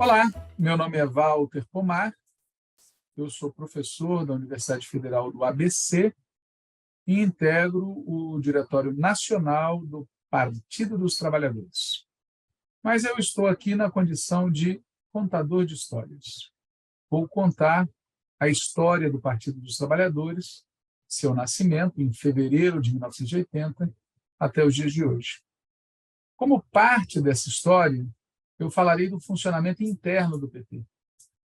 Olá, meu nome é Walter Pomar, eu sou professor da Universidade Federal do ABC e integro o Diretório Nacional do Partido dos Trabalhadores. Mas eu estou aqui na condição de contador de histórias. Vou contar a história do Partido dos Trabalhadores, seu nascimento em fevereiro de 1980 até os dias de hoje. Como parte dessa história, eu falarei do funcionamento interno do PT,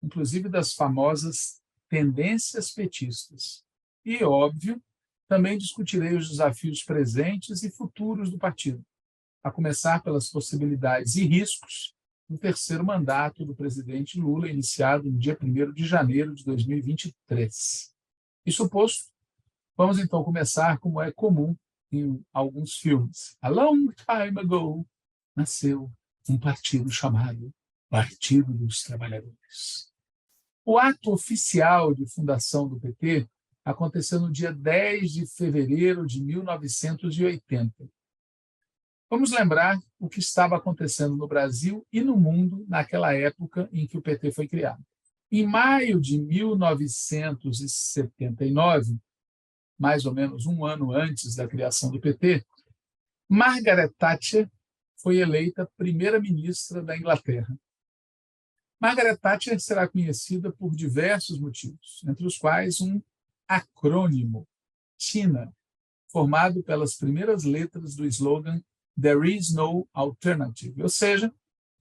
inclusive das famosas tendências petistas. E, óbvio, também discutirei os desafios presentes e futuros do partido, a começar pelas possibilidades e riscos do terceiro mandato do presidente Lula, iniciado no dia 1º de janeiro de 2023. Isso posto, vamos então começar como é comum em alguns filmes. A long time ago, nasceu um partido chamado Partido dos Trabalhadores. O ato oficial de fundação do PT aconteceu no dia 10 de fevereiro de 1980. Vamos lembrar o que estava acontecendo no Brasil e no mundo naquela época em que o PT foi criado. Em maio de 1979, mais ou menos um ano antes da criação do PT, Margaret Thatcher foi eleita primeira-ministra da Inglaterra. Margaret Thatcher será conhecida por diversos motivos, entre os quais um acrônimo, TINA, formado pelas primeiras letras do slogan There is no alternative, ou seja,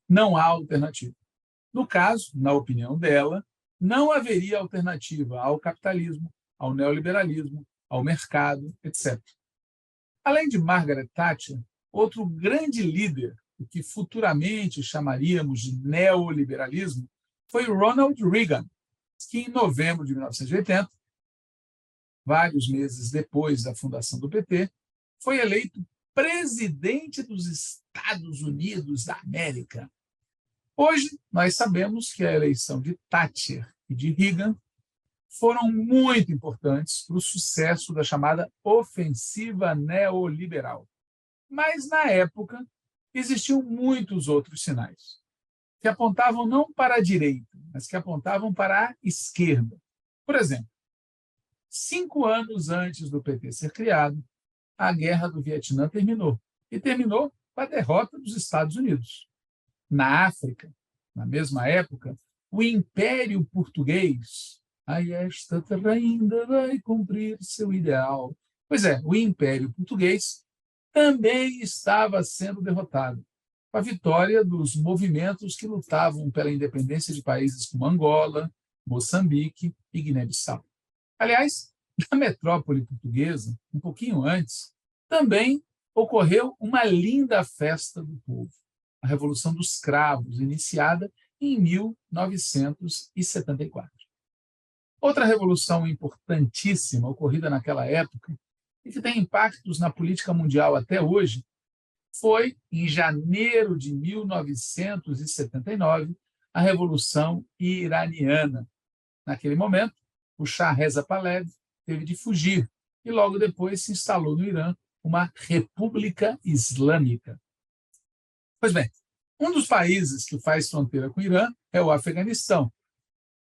não há alternativa. No caso, na opinião dela, não haveria alternativa ao capitalismo, ao neoliberalismo, ao mercado, etc. Além de Margaret Thatcher, outro grande líder, o que futuramente chamaríamos de neoliberalismo, foi Ronald Reagan, que em novembro de 1980, vários meses depois da fundação do PT, foi eleito presidente dos Estados Unidos da América. Hoje, nós sabemos que a eleição de Thatcher e de Reagan foram muito importantes para o sucesso da chamada ofensiva neoliberal. Mas, na época, existiam muitos outros sinais, que apontavam não para a direita, mas que apontavam para a esquerda. Por exemplo, 5 anos antes do PT ser criado, a Guerra do Vietnã terminou, e terminou com a derrota dos Estados Unidos. Na África, na mesma época, o Império Português, aí esta terra ainda vai cumprir seu ideal. Pois é, o Império Português também estava sendo derrotado, com a vitória dos movimentos que lutavam pela independência de países como Angola, Moçambique e Guiné-Bissau. Aliás, na metrópole portuguesa, um pouquinho antes, também ocorreu uma linda festa do povo, a Revolução dos Cravos, iniciada em 1974. Outra revolução importantíssima ocorrida naquela época e que tem impactos na política mundial até hoje, foi, em janeiro de 1979, a Revolução Iraniana. Naquele momento, o Shah Reza Pahlavi teve de fugir e logo depois se instalou no Irã uma república islâmica. Pois bem, um dos países que faz fronteira com o Irã é o Afeganistão.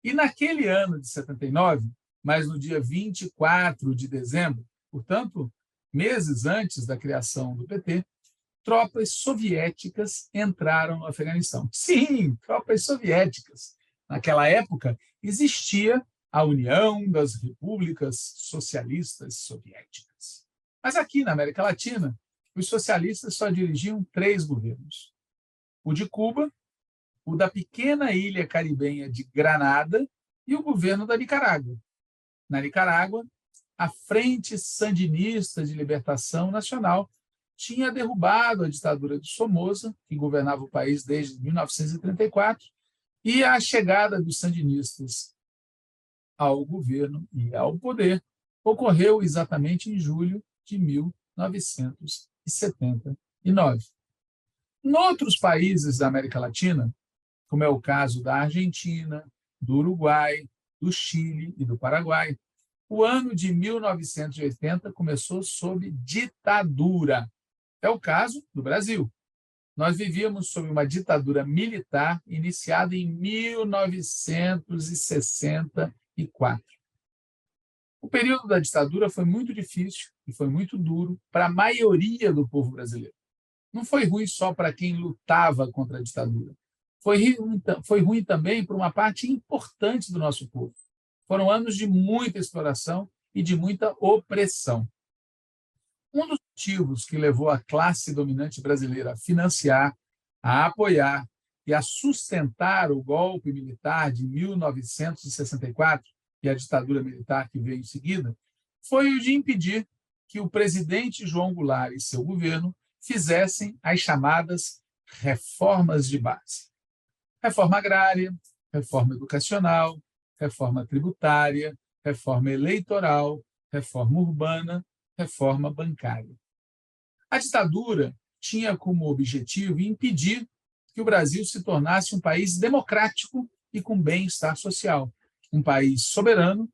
E naquele ano de 79, mas no dia 24 de dezembro, portanto, meses antes da criação do PT, tropas soviéticas entraram no Afeganistão. Sim, tropas soviéticas. Naquela época, existia a União das Repúblicas Socialistas Soviéticas. Mas aqui na América Latina, os socialistas só dirigiam 3 governos. O de Cuba, o da pequena ilha caribenha de Granada e o governo da Nicarágua. Na Nicarágua, a Frente Sandinista de Libertação Nacional tinha derrubado a ditadura de Somoza, que governava o país desde 1934, e a chegada dos sandinistas ao governo e ao poder ocorreu exatamente em julho de 1979. Em outros países da América Latina, como é o caso da Argentina, do Uruguai, do Chile e do Paraguai, o ano de 1980 começou sob ditadura. É o caso do Brasil. Nós vivíamos sob uma ditadura militar iniciada em 1964. O período da ditadura foi muito difícil e foi muito duro para a maioria do povo brasileiro. Não foi ruim só para quem lutava contra a ditadura. Foi ruim também para uma parte importante do nosso povo. Foram anos de muita exploração e de muita opressão. Um dos motivos que levou a classe dominante brasileira a financiar, a apoiar e a sustentar o golpe militar de 1964 e a ditadura militar que veio em seguida, foi o de impedir que o presidente João Goulart e seu governo fizessem as chamadas reformas de base. Reforma agrária, reforma educacional, reforma tributária, reforma eleitoral, reforma urbana, reforma bancária. A ditadura tinha como objetivo impedir que o Brasil se tornasse um país democrático e com bem-estar social, um país soberano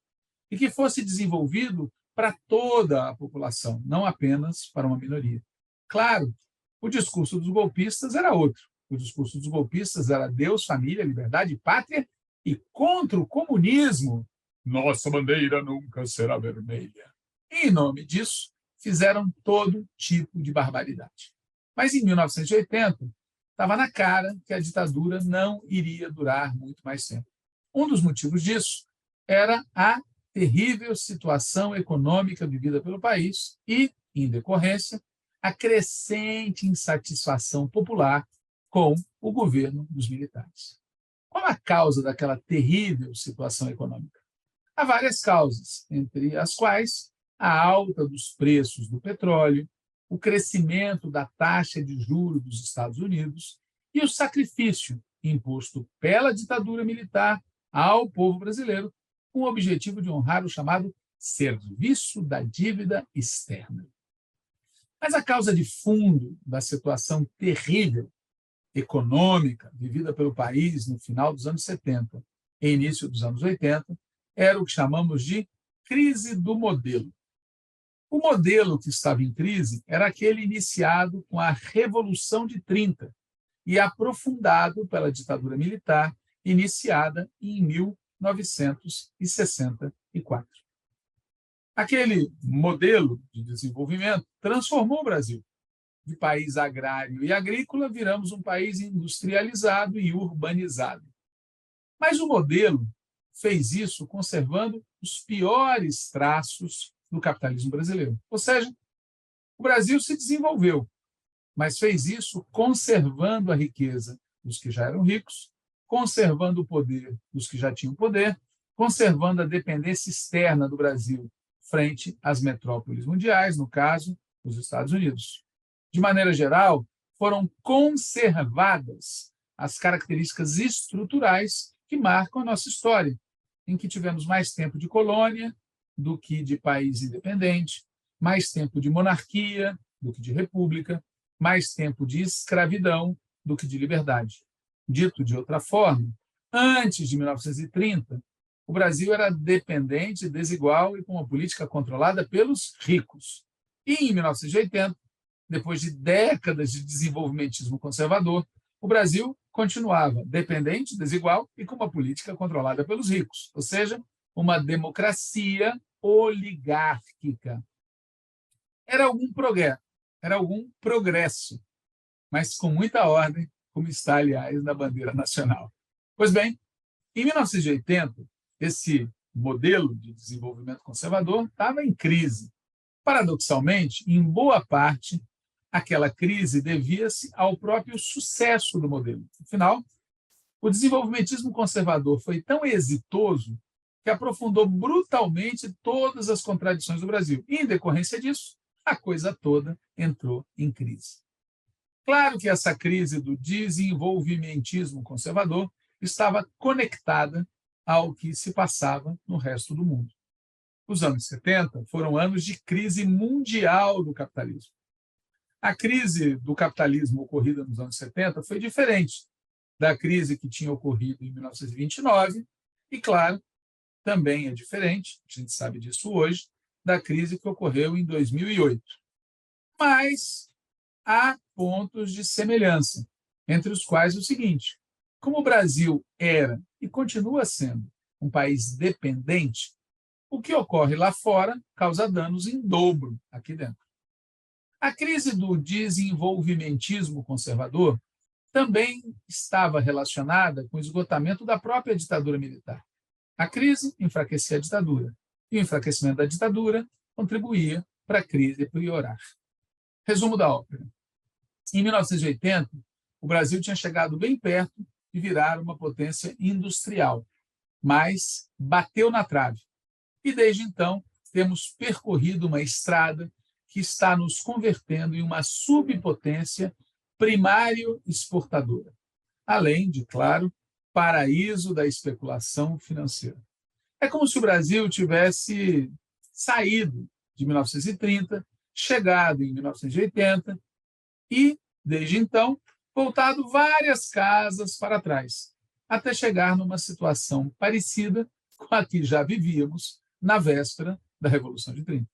e que fosse desenvolvido para toda a população, não apenas para uma minoria. Claro, o discurso dos golpistas era outro. O discurso dos golpistas era Deus, família, liberdade e pátria, e contra o comunismo, nossa bandeira nunca será vermelha. E, em nome disso, fizeram todo tipo de barbaridade. Mas, em 1980, estava na cara que a ditadura não iria durar muito mais tempo. Um dos motivos disso era a terrível situação econômica vivida pelo país e, em decorrência, a crescente insatisfação popular com o governo dos militares. Qual a causa daquela terrível situação econômica? Há várias causas, entre as quais a alta dos preços do petróleo, o crescimento da taxa de juros dos Estados Unidos e o sacrifício imposto pela ditadura militar ao povo brasileiro com o objetivo de honrar o chamado serviço da dívida externa. Mas a causa de fundo da situação terrível econômica vivida pelo país no final dos anos 70 e início dos anos 80 era o que chamamos de crise do modelo. O modelo que estava em crise era aquele iniciado com a Revolução de 30 e aprofundado pela ditadura militar iniciada em 1964. Aquele modelo de desenvolvimento transformou o Brasil. De país agrário e agrícola, viramos um país industrializado e urbanizado. Mas o modelo fez isso conservando os piores traços do capitalismo brasileiro. Ou seja, o Brasil se desenvolveu, mas fez isso conservando a riqueza dos que já eram ricos, conservando o poder dos que já tinham poder, conservando a dependência externa do Brasil frente às metrópoles mundiais, no caso, os Estados Unidos. De maneira geral, foram conservadas as características estruturais que marcam a nossa história, em que tivemos mais tempo de colônia do que de país independente, mais tempo de monarquia do que de república, mais tempo de escravidão do que de liberdade. Dito de outra forma, antes de 1930, o Brasil era dependente, desigual e com uma política controlada pelos ricos. E, em 1980, depois de décadas de desenvolvimentismo conservador, o Brasil continuava dependente, desigual e com uma política controlada pelos ricos, ou seja, uma democracia oligárquica. Era algum progresso, mas com muita ordem, como está, aliás, na bandeira nacional. Pois bem, em 1980, esse modelo de desenvolvimento conservador estava em crise. Paradoxalmente, em boa parte, aquela crise devia-se ao próprio sucesso do modelo. Afinal, o desenvolvimentismo conservador foi tão exitoso que aprofundou brutalmente todas as contradições do Brasil. E, em decorrência disso, a coisa toda entrou em crise. Claro que essa crise do desenvolvimentismo conservador estava conectada ao que se passava no resto do mundo. Os anos 70 foram anos de crise mundial do capitalismo. A crise do capitalismo ocorrida nos anos 70 foi diferente da crise que tinha ocorrido em 1929 e, claro, também é diferente, a gente sabe disso hoje, da crise que ocorreu em 2008. Mas há pontos de semelhança, entre os quais o seguinte: como o Brasil era e continua sendo um país dependente, o que ocorre lá fora causa danos em dobro aqui dentro. A crise do desenvolvimentismo conservador também estava relacionada com o esgotamento da própria ditadura militar. A crise enfraquecia a ditadura, e o enfraquecimento da ditadura contribuía para a crise piorar. Resumo da ópera. Em 1980, o Brasil tinha chegado bem perto de virar uma potência industrial, mas bateu na trave. E desde então, temos percorrido uma estrada que está nos convertendo em uma subpotência primário exportadora, além de, claro, paraíso da especulação financeira. É como se o Brasil tivesse saído de 1930, chegado em 1980 e, desde então, voltado várias casas para trás, até chegar numa situação parecida com a que já vivíamos na véspera da Revolução de 30.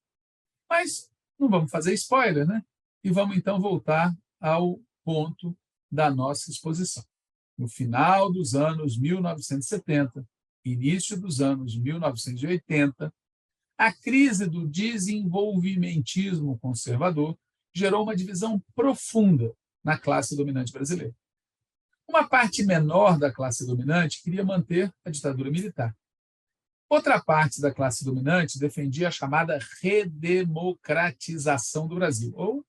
Mas não vamos fazer spoiler, né? E vamos então voltar ao ponto da nossa exposição. No final dos anos 1970, início dos anos 1980, a crise do desenvolvimentismo conservador gerou uma divisão profunda na classe dominante brasileira. Uma parte menor da classe dominante queria manter a ditadura militar. Outra parte da classe dominante defendia a chamada redemocratização do Brasil, ou,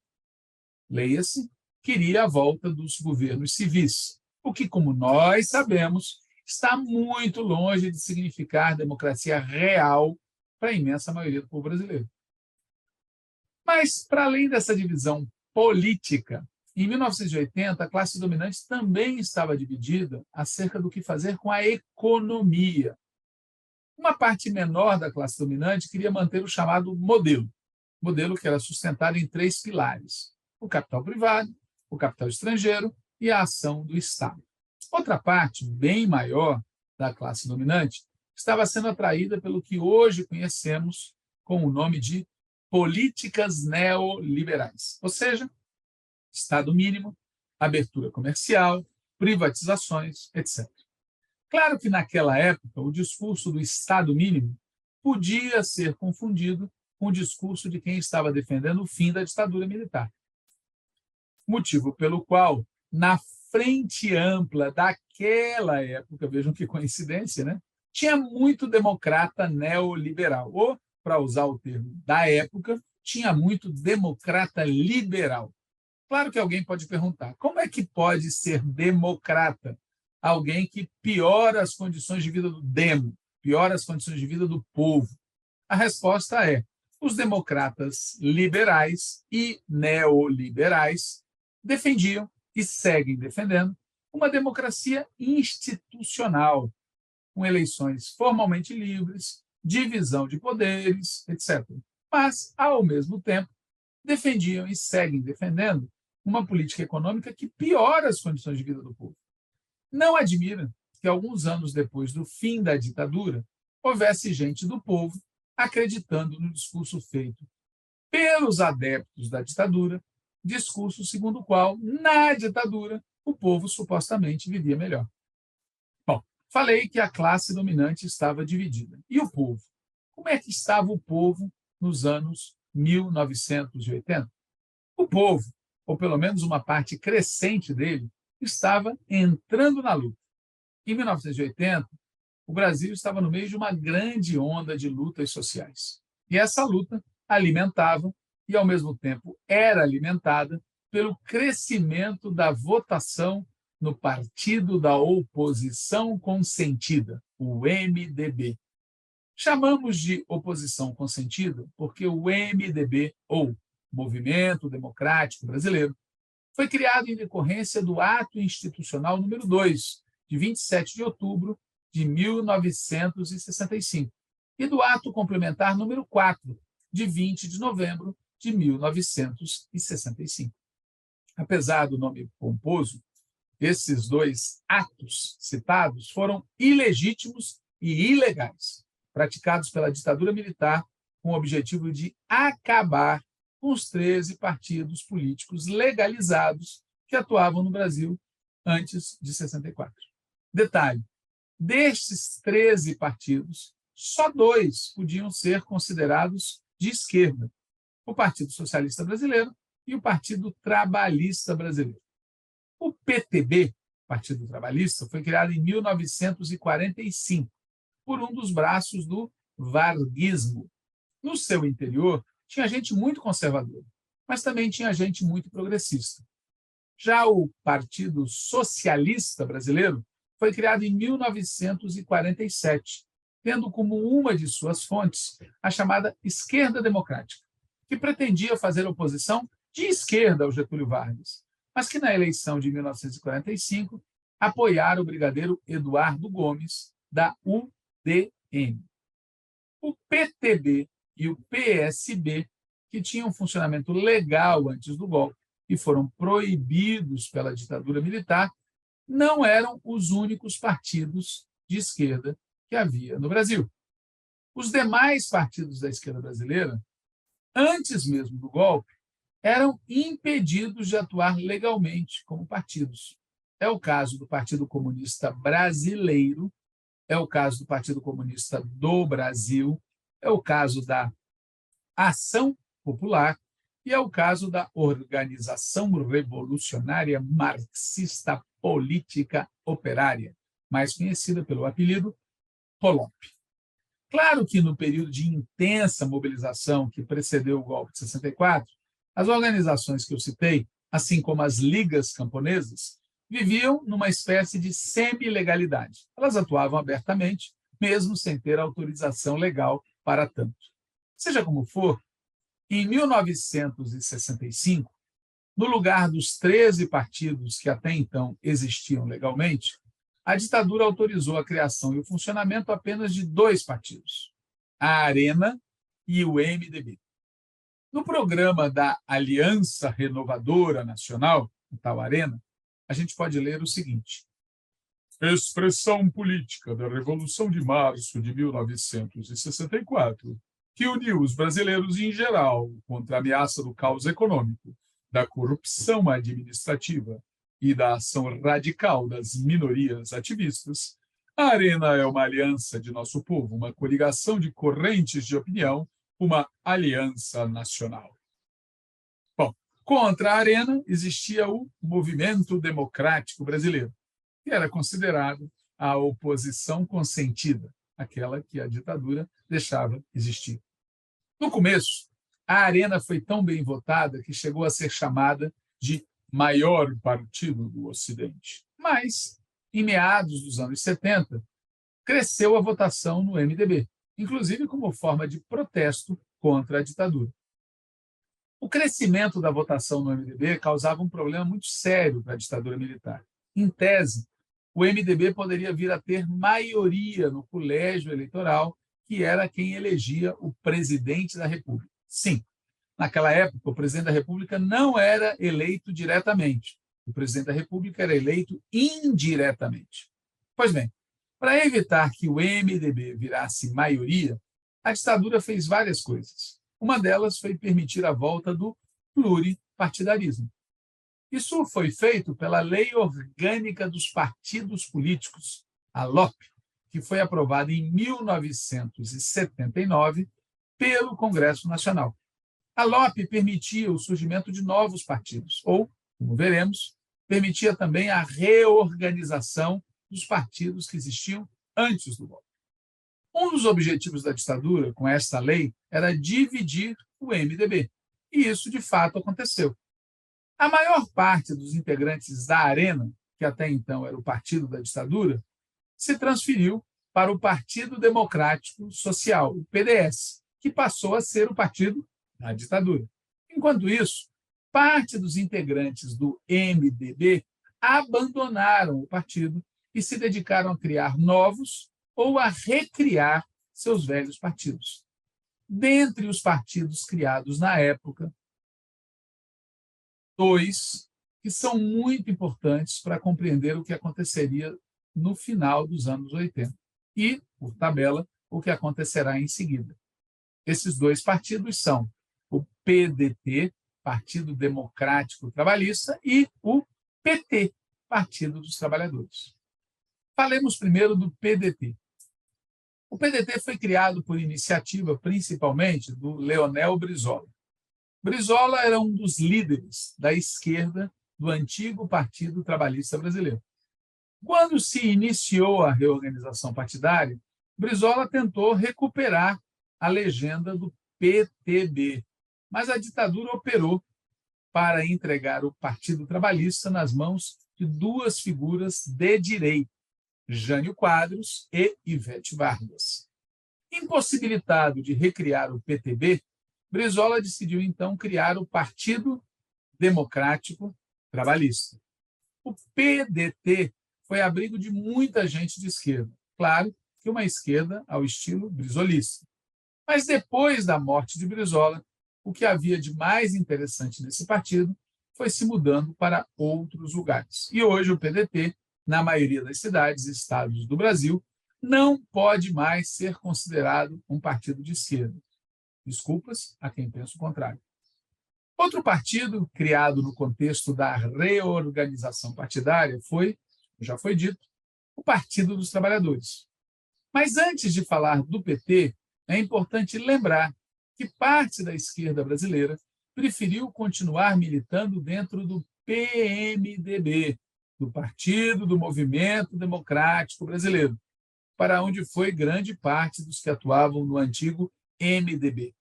leia-se, queria a volta dos governos civis, o que, como nós sabemos, está muito longe de significar democracia real para a imensa maioria do povo brasileiro. Mas, para além dessa divisão política, em 1980, a classe dominante também estava dividida acerca do que fazer com a economia. Uma parte menor da classe dominante queria manter o chamado modelo que era sustentado em 3 pilares: o capital privado, o capital estrangeiro e a ação do Estado. Outra parte, bem maior, da classe dominante estava sendo atraída pelo que hoje conhecemos com o nome de políticas neoliberais, ou seja, Estado mínimo, abertura comercial, privatizações, etc. Claro que, naquela época, o discurso do Estado mínimo podia ser confundido com o discurso de quem estava defendendo o fim da ditadura militar. Motivo pelo qual, na frente ampla daquela época, vejam que coincidência, né? Tinha muito democrata neoliberal, ou, para usar o termo da época, tinha muito democrata liberal. Claro que alguém pode perguntar: como é que pode ser democrata alguém que piora as condições de vida do demo, piora as condições de vida do povo? A resposta é: os democratas liberais e neoliberais defendiam e seguem defendendo uma democracia institucional, com eleições formalmente livres, divisão de poderes, etc. Mas, ao mesmo tempo, defendiam e seguem defendendo uma política econômica que piora as condições de vida do povo. Não admira que, alguns anos depois do fim da ditadura, houvesse gente do povo acreditando no discurso feito pelos adeptos da ditadura, discurso segundo o qual, na ditadura, o povo supostamente vivia melhor. Bom, falei que a classe dominante estava dividida. E o povo? Como é que estava o povo nos anos 1980? O povo, ou pelo menos uma parte crescente dele, estava entrando na luta. Em 1980, o Brasil estava no meio de uma grande onda de lutas sociais. E essa luta alimentava e, ao mesmo tempo, era alimentada pelo crescimento da votação no Partido da Oposição Consentida, o MDB. Chamamos de oposição consentida porque o MDB, ou Movimento Democrático Brasileiro, foi criado em decorrência do Ato Institucional número 2, de 27 de outubro de 1965, e do Ato Complementar número 4, de 20 de novembro de 1965. Apesar do nome pomposo, esses 2 atos citados foram ilegítimos e ilegais, praticados pela ditadura militar com o objetivo de acabar com os 13 partidos políticos legalizados que atuavam no Brasil antes de 64. Detalhe, destes 13 partidos, só 2 podiam ser considerados de esquerda, o Partido Socialista Brasileiro e o Partido Trabalhista Brasileiro. O PTB, Partido Trabalhista, foi criado em 1945 por um dos braços do varguismo. No seu interior, tinha gente muito conservadora, mas também tinha gente muito progressista. Já o Partido Socialista Brasileiro foi criado em 1947, tendo como uma de suas fontes a chamada Esquerda Democrática, que pretendia fazer oposição de esquerda ao Getúlio Vargas, mas que na eleição de 1945 apoiara o brigadeiro Eduardo Gomes, da UDN. O PTB e o PSB, que tinham um funcionamento legal antes do golpe e foram proibidos pela ditadura militar, não eram os únicos partidos de esquerda que havia no Brasil. Os demais partidos da esquerda brasileira, antes mesmo do golpe, eram impedidos de atuar legalmente como partidos. É o caso do Partido Comunista Brasileiro, é o caso do Partido Comunista do Brasil, é o caso da Ação Popular e é o caso da Organização Revolucionária Marxista Política Operária, mais conhecida pelo apelido ROLOP. Claro que no período de intensa mobilização que precedeu o golpe de 64, as organizações que eu citei, assim como as ligas camponesas, viviam numa espécie de semi-legalidade. Elas atuavam abertamente, mesmo sem ter autorização legal para tanto. Seja como for, em 1965, no lugar dos 13 partidos que até então existiam legalmente, a ditadura autorizou a criação e o funcionamento apenas de 2 partidos, a Arena e o MDB. No programa da Aliança Renovadora Nacional, o tal Arena, a gente pode ler o seguinte: expressão política da Revolução de Março de 1964, que uniu os brasileiros em geral contra a ameaça do caos econômico, da corrupção administrativa e da ação radical das minorias ativistas, a Arena é uma aliança de nosso povo, uma coligação de correntes de opinião, uma aliança nacional. Bom, contra a Arena existia o Movimento Democrático Brasileiro, que era considerado a oposição consentida, aquela que a ditadura deixava existir. No começo, a Arena foi tão bem votada que chegou a ser chamada de maior partido do Ocidente. Mas, em meados dos anos 70, cresceu a votação no MDB, inclusive como forma de protesto contra a ditadura. O crescimento da votação no MDB causava um problema muito sério para a ditadura militar. Em tese, o MDB poderia vir a ter maioria no colégio eleitoral, que era quem elegia o presidente da República. Sim, naquela época, o presidente da República não era eleito diretamente. O presidente da República era eleito indiretamente. Pois bem, para evitar que o MDB virasse maioria, a ditadura fez várias coisas. Uma delas foi permitir a volta do pluripartidarismo. Isso foi feito pela Lei Orgânica dos Partidos Políticos, a LOP, que foi aprovada em 1979 pelo Congresso Nacional. A LOP permitia o surgimento de novos partidos, ou, como veremos, permitia também a reorganização dos partidos que existiam antes do golpe. Um dos objetivos da ditadura com esta lei era dividir o MDB, e isso de fato aconteceu. A maior parte dos integrantes da Arena, que até então era o partido da ditadura, se transferiu para o Partido Democrático Social, o PDS, que passou a ser o partido da ditadura. Enquanto isso, parte dos integrantes do MDB abandonaram o partido e se dedicaram a criar novos ou a recriar seus velhos partidos. Dentre os partidos criados na época, 2 que são muito importantes para compreender o que aconteceria no final dos anos 80 e, por tabela, o que acontecerá em seguida. Esses 2 partidos são o PDT, Partido Democrático Trabalhista, e o PT, Partido dos Trabalhadores. Falemos primeiro do PDT. O PDT foi criado por iniciativa, principalmente, do Leonel Brizola. Brizola era um dos líderes da esquerda do antigo Partido Trabalhista Brasileiro. Quando se iniciou a reorganização partidária, Brizola tentou recuperar a legenda do PTB, mas a ditadura operou para entregar o Partido Trabalhista nas mãos de duas figuras de direita, Jânio Quadros e Ivete Vargas. Impossibilitado de recriar o PTB, Brizola decidiu então criar o Partido Democrático Trabalhista. O PDT foi abrigo de muita gente de esquerda, claro que uma esquerda ao estilo brizolista. Mas depois da morte de Brizola, o que havia de mais interessante nesse partido foi se mudando para outros lugares. E hoje o PDT, na maioria das cidades e estados do Brasil, não pode mais ser considerado um partido de esquerda. Desculpas a quem pensa o contrário. Outro partido criado no contexto da reorganização partidária foi, já foi dito, o Partido dos Trabalhadores. Mas antes de falar do PT, é importante lembrar que parte da esquerda brasileira preferiu continuar militando dentro do PMDB, do Partido do Movimento Democrático Brasileiro, para onde foi grande parte dos que atuavam no antigo MDB.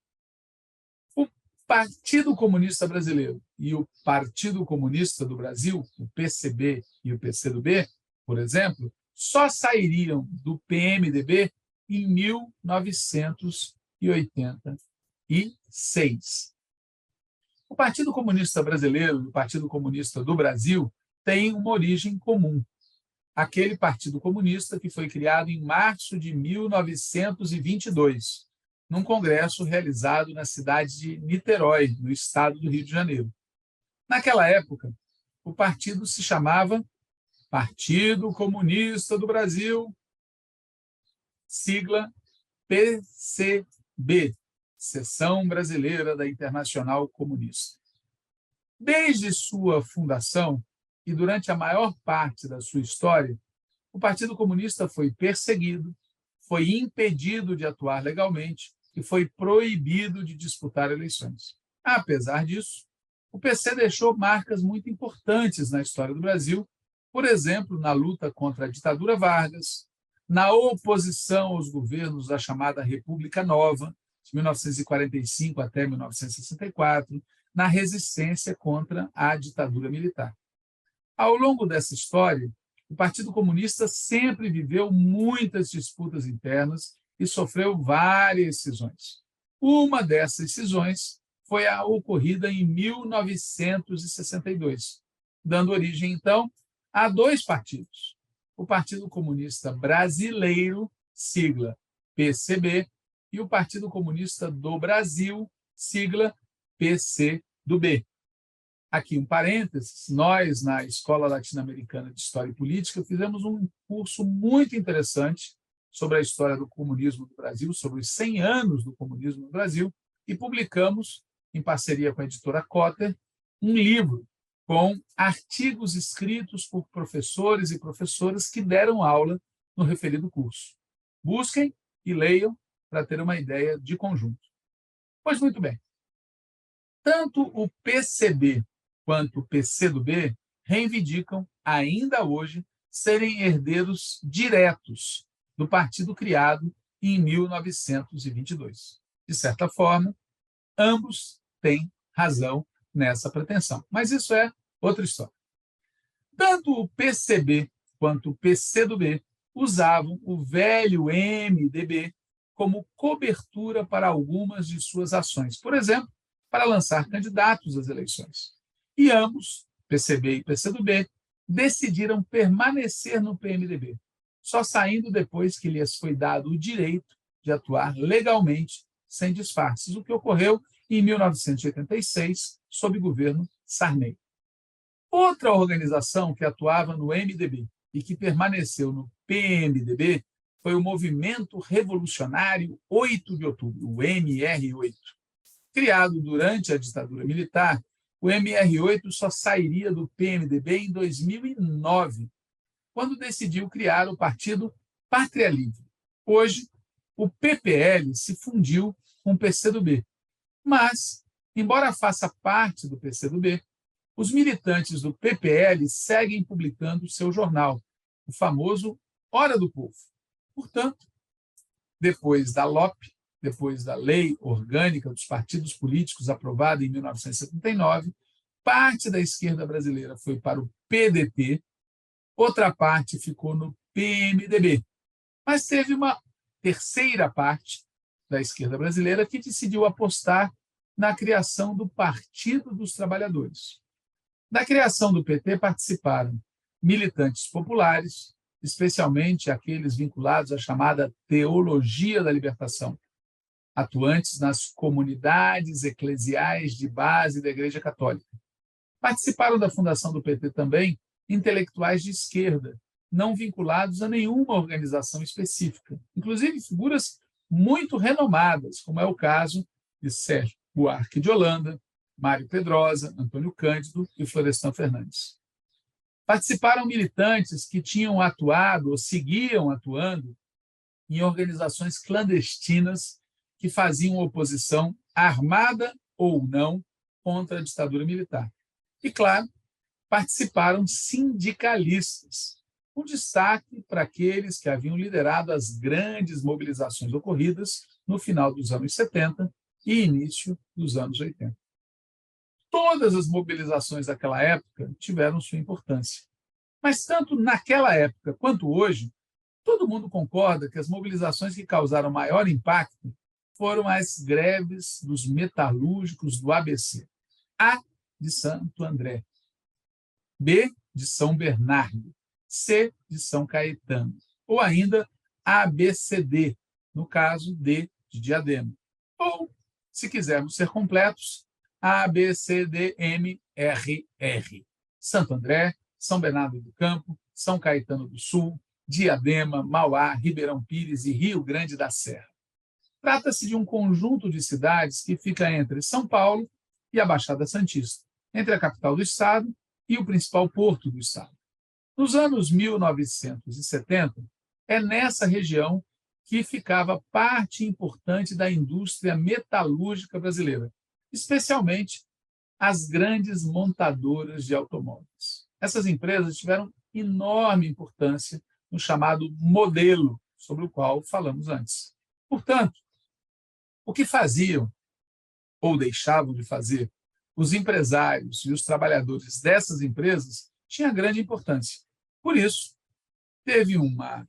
O Partido Comunista Brasileiro e o Partido Comunista do Brasil, o PCB e o PCdoB, por exemplo, só sairiam do PMDB em 1986. O Partido Comunista Brasileiro e o Partido Comunista do Brasil têm uma origem comum. Aquele Partido Comunista que foi criado em março de 1922, num congresso realizado na cidade de Niterói, no estado do Rio de Janeiro. Naquela época, o partido se chamava Partido Comunista do Brasil, sigla PCB, Seção Brasileira da Internacional Comunista. Desde sua fundação e durante a maior parte da sua história, o Partido Comunista foi perseguido, foi impedido de atuar legalmente e foi proibido de disputar eleições. Apesar disso, o PC deixou marcas muito importantes na história do Brasil, por exemplo, na luta contra a ditadura Vargas, na oposição aos governos da chamada República Nova, de 1945 até 1964, na resistência contra a ditadura militar. Ao longo dessa história, o Partido Comunista sempre viveu muitas disputas internas e sofreu várias cisões. Uma dessas cisões foi a ocorrida em 1962, dando origem, então, a dois partidos. O Partido Comunista Brasileiro, sigla PCB, e o Partido Comunista do Brasil, sigla PCdoB. Aqui um parênteses, nós, na Escola Latino-Americana de História e Política, fizemos um curso muito interessante sobre a história do comunismo no Brasil, sobre os 100 anos do comunismo no Brasil, e publicamos, em parceria com a editora Cotter, um livro com artigos escritos por professores e professoras que deram aula no referido curso. Busquem e leiam para ter uma ideia de conjunto. Pois muito bem. Tanto o PCB quanto o PCdoB reivindicam, ainda hoje, serem herdeiros diretos do partido criado em 1922. De certa forma, ambos têm razão nessa pretensão. Mas isso é outra história. Tanto o PCB quanto o PCdoB usavam o velho MDB como cobertura para algumas de suas ações. Por exemplo, para lançar candidatos às eleições. E ambos, PCB e PCdoB, decidiram permanecer no PMDB, só saindo depois que lhes foi dado o direito de atuar legalmente, sem disfarces, o que ocorreu em 1986, sob o governo Sarney. Outra organização que atuava no MDB e que permaneceu no PMDB foi o Movimento Revolucionário 8 de Outubro, o MR8. Criado durante a ditadura militar, o MR8 só sairia do PMDB em 2009, quando decidiu criar o partido Pátria Livre. Hoje, o PPL se fundiu com o PCdoB, mas, embora faça parte do PCdoB, os militantes do PPL seguem publicando seu jornal, o famoso Hora do Povo. Portanto, depois da LOP, depois da Lei Orgânica dos Partidos Políticos, aprovada em 1979, parte da esquerda brasileira foi para o PDT, outra parte ficou no PMDB. Mas teve uma terceira parte da esquerda brasileira que decidiu apostar na criação do Partido dos Trabalhadores. Da criação do PT participaram militantes populares, especialmente aqueles vinculados à chamada Teologia da Libertação, atuantes nas comunidades eclesiais de base da Igreja Católica. Participaram da fundação do PT também intelectuais de esquerda, não vinculados a nenhuma organização específica, inclusive figuras muito renomadas, como é o caso de Sérgio Buarque de Holanda, Mário Pedrosa, Antônio Cândido e Florestan Fernandes. Participaram militantes que tinham atuado ou seguiam atuando em organizações clandestinas que faziam oposição armada ou não contra a ditadura militar. E, claro, participaram sindicalistas, com destaque para aqueles que haviam liderado as grandes mobilizações ocorridas no final dos anos 70 e início dos anos 80. Todas as mobilizações daquela época tiveram sua importância. Mas tanto naquela época quanto hoje, todo mundo concorda que as mobilizações que causaram maior impacto foram as greves dos metalúrgicos do ABC. A, de Santo André. B, de São Bernardo. C, de São Caetano. Ou ainda ABCD, no caso D, de Diadema. Ou, se quisermos ser completos, ABCDMRR. Santo André, São Bernardo do Campo, São Caetano do Sul, Diadema, Mauá, Ribeirão Pires e Rio Grande da Serra. Trata-se de um conjunto de cidades que fica entre São Paulo e a Baixada Santista, entre a capital do estado e o principal porto do estado. Nos anos 1970, é nessa região que ficava parte importante da indústria metalúrgica brasileira, especialmente as grandes montadoras de automóveis. Essas empresas tiveram enorme importância no chamado modelo, sobre o qual falamos antes. Portanto, o que faziam ou deixavam de fazer os empresários e os trabalhadores dessas empresas tinha grande importância. Por isso, teve uma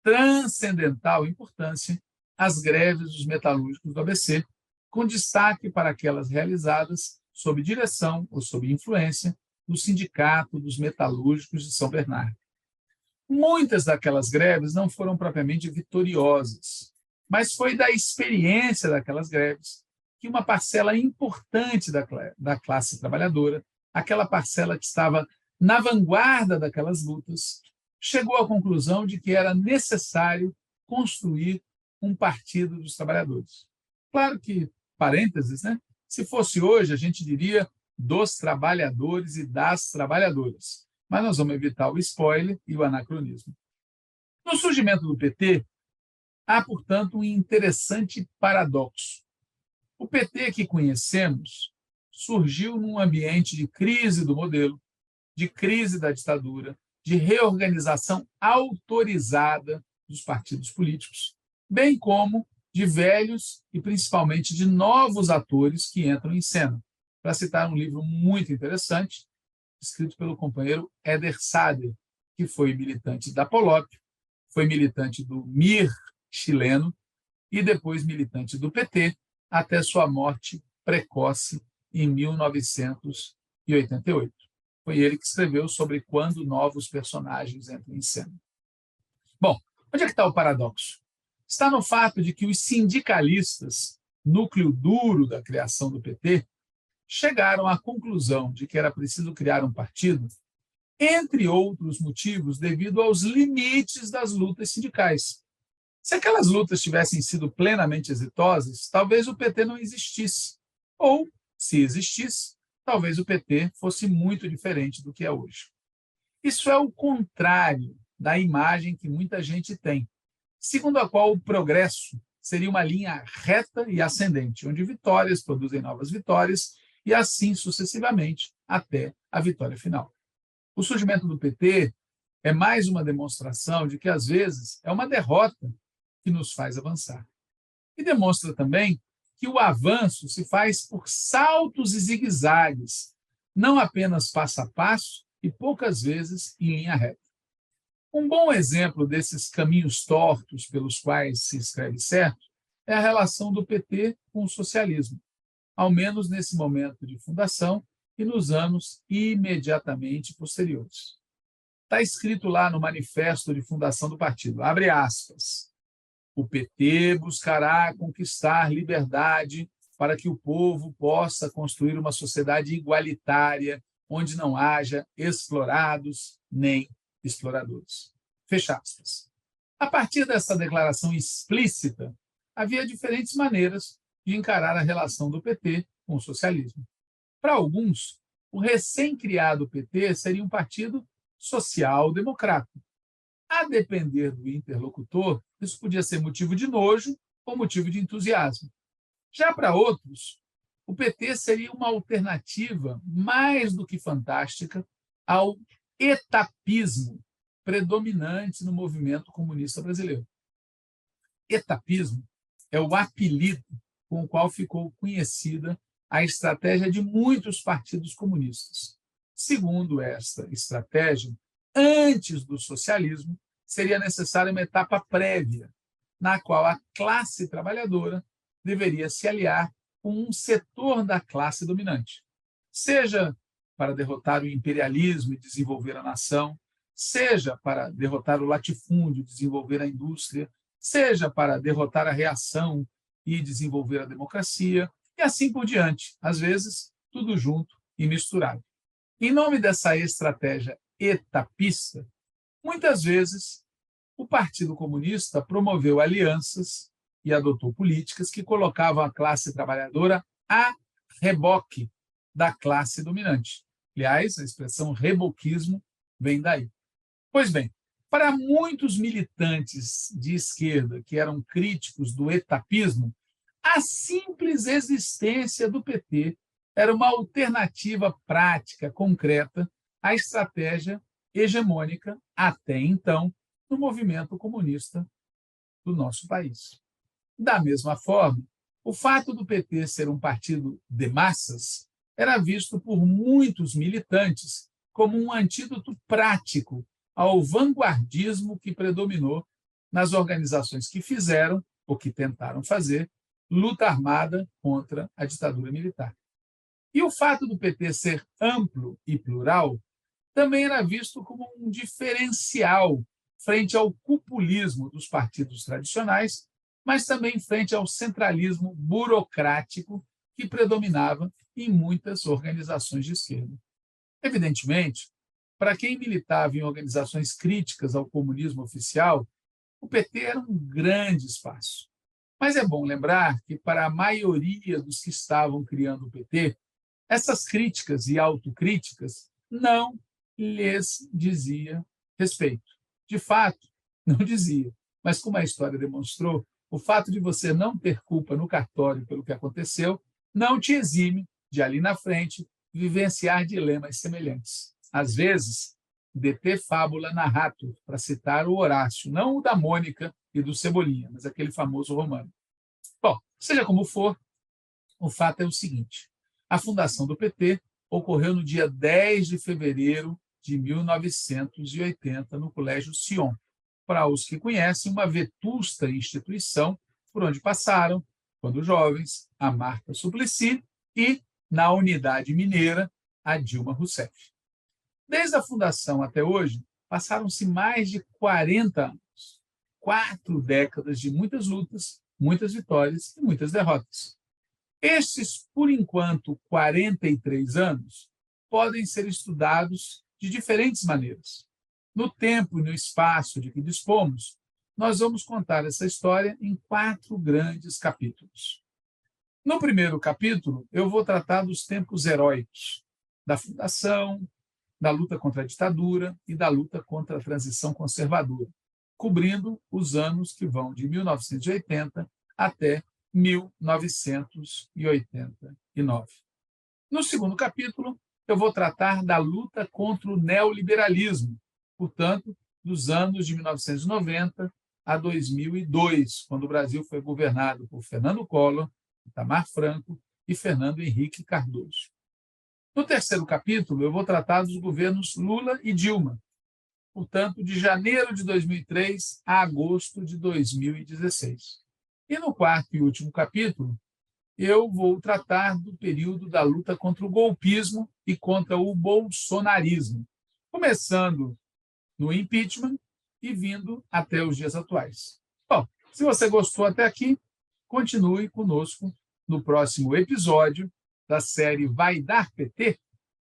transcendental importância as greves dos metalúrgicos do ABC, com destaque para aquelas realizadas sob direção ou sob influência do Sindicato dos Metalúrgicos de São Bernardo. Muitas daquelas greves não foram propriamente vitoriosas, mas foi da experiência daquelas greves que uma parcela importante da classe trabalhadora, aquela parcela que estava na vanguarda daquelas lutas, chegou à conclusão de que era necessário construir um partido dos trabalhadores. Claro que, parênteses, né? Se fosse hoje, a gente diria dos trabalhadores e das trabalhadoras. Mas nós vamos evitar o spoiler e o anacronismo. No surgimento do PT, há, portanto, um interessante paradoxo. O PT que conhecemos surgiu num ambiente de crise do modelo, de crise da ditadura, de reorganização autorizada dos partidos políticos, bem como de velhos e principalmente de novos atores que entram em cena. Para citar um livro muito interessante, escrito pelo companheiro Éder Sader, que foi militante da Polop, foi militante do MIR chileno e depois militante do PT, até sua morte precoce em 1988. Foi ele que escreveu sobre quando novos personagens entram em cena. Bom, onde é que está o paradoxo? Está no fato de que os sindicalistas, núcleo duro da criação do PT, chegaram à conclusão de que era preciso criar um partido, entre outros motivos, devido aos limites das lutas sindicais. Se aquelas lutas tivessem sido plenamente exitosas, talvez o PT não existisse. Ou, se existisse, talvez o PT fosse muito diferente do que é hoje. Isso é o contrário da imagem que muita gente tem, segundo a qual o progresso seria uma linha reta e ascendente, onde vitórias produzem novas vitórias e assim sucessivamente até a vitória final. O surgimento do PT é mais uma demonstração de que, às vezes, é uma derrota que nos faz avançar. E demonstra também que o avanço se faz por saltos e zigue-zagues, não apenas passo a passo e poucas vezes em linha reta. Um bom exemplo desses caminhos tortos pelos quais se escreve certo é a relação do PT com o socialismo, ao menos nesse momento de fundação e nos anos imediatamente posteriores. Está escrito lá no manifesto de fundação do partido, abre aspas, o PT buscará conquistar liberdade para que o povo possa construir uma sociedade igualitária, onde não haja explorados nem exploradores. Fecha aspas. A partir dessa declaração explícita, havia diferentes maneiras de encarar a relação do PT com o socialismo. Para alguns, o recém-criado PT seria um partido social-democrata. A depender do interlocutor, isso podia ser motivo de nojo ou motivo de entusiasmo. Já para outros, o PT seria uma alternativa mais do que fantástica ao etapismo predominante no movimento comunista brasileiro. Etapismo é o apelido com o qual ficou conhecida a estratégia de muitos partidos comunistas. Segundo esta estratégia, antes do socialismo, seria necessária uma etapa prévia, na qual a classe trabalhadora deveria se aliar com um setor da classe dominante, seja para derrotar o imperialismo e desenvolver a nação, seja para derrotar o latifúndio e desenvolver a indústria, seja para derrotar a reação e desenvolver a democracia, e assim por diante, às vezes, tudo junto e misturado. Em nome dessa estratégia etapista, muitas vezes o Partido Comunista promoveu alianças e adotou políticas que colocavam a classe trabalhadora a reboque da classe dominante. Aliás, a expressão reboquismo vem daí. Pois bem, para muitos militantes de esquerda que eram críticos do etapismo, a simples existência do PT era uma alternativa prática, concreta, à estratégia hegemônica, até então, no movimento comunista do nosso país. Da mesma forma, o fato do PT ser um partido de massas era visto por muitos militantes como um antídoto prático ao vanguardismo que predominou nas organizações que fizeram, ou que tentaram fazer, luta armada contra a ditadura militar. E o fato do PT ser amplo e plural também era visto como um diferencial frente ao cupulismo dos partidos tradicionais, mas também frente ao centralismo burocrático que predominava em muitas organizações de esquerda. Evidentemente, para quem militava em organizações críticas ao comunismo oficial, o PT era um grande espaço. Mas é bom lembrar que, para a maioria dos que estavam criando o PT, essas críticas e autocríticas não lhes dizia respeito. De fato, não dizia. Mas, como a história demonstrou, o fato de você não ter culpa no cartório pelo que aconteceu não te exime de, ali na frente, vivenciar dilemas semelhantes. Às vezes, de te fábula narratur, para citar o Horácio, não o da Mônica e do Cebolinha, mas aquele famoso romano. Bom, seja como for, o fato é o seguinte: a fundação do PT ocorreu no dia 10 de fevereiro de 1980, no Colégio Sion. Para os que conhecem, uma vetusta instituição por onde passaram, quando jovens, a Marta Suplicy e, na Unidade Mineira, a Dilma Rousseff. Desde a fundação até hoje, passaram-se mais de 40 anos, 4 décadas de muitas lutas, muitas vitórias e muitas derrotas. Estes, por enquanto, 43 anos, podem ser estudados de diferentes maneiras. No tempo e no espaço de que dispomos, nós vamos contar essa história em 4 grandes capítulos. No primeiro capítulo, eu vou tratar dos tempos heróicos, da fundação, da luta contra a ditadura e da luta contra a transição conservadora, cobrindo os anos que vão de 1980 até 1989. No segundo capítulo, eu vou tratar da luta contra o neoliberalismo, portanto, dos anos de 1990 a 2002, quando o Brasil foi governado por Fernando Collor, Itamar Franco e Fernando Henrique Cardoso. No terceiro capítulo, eu vou tratar dos governos Lula e Dilma, portanto, de janeiro de 2003 a agosto de 2016. E no quarto e último capítulo, eu vou tratar do período da luta contra o golpismo e contra o bolsonarismo, começando no impeachment e vindo até os dias atuais. Bom, se você gostou até aqui, continue conosco no próximo episódio da série Vai Dar PT?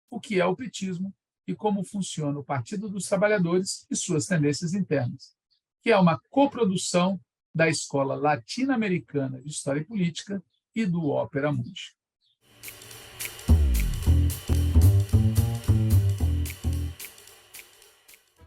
O que é o petismo e como funciona o Partido dos Trabalhadores e suas tendências internas, que é uma coprodução da Escola Latino-Americana de História e Política e do Opera Mundi.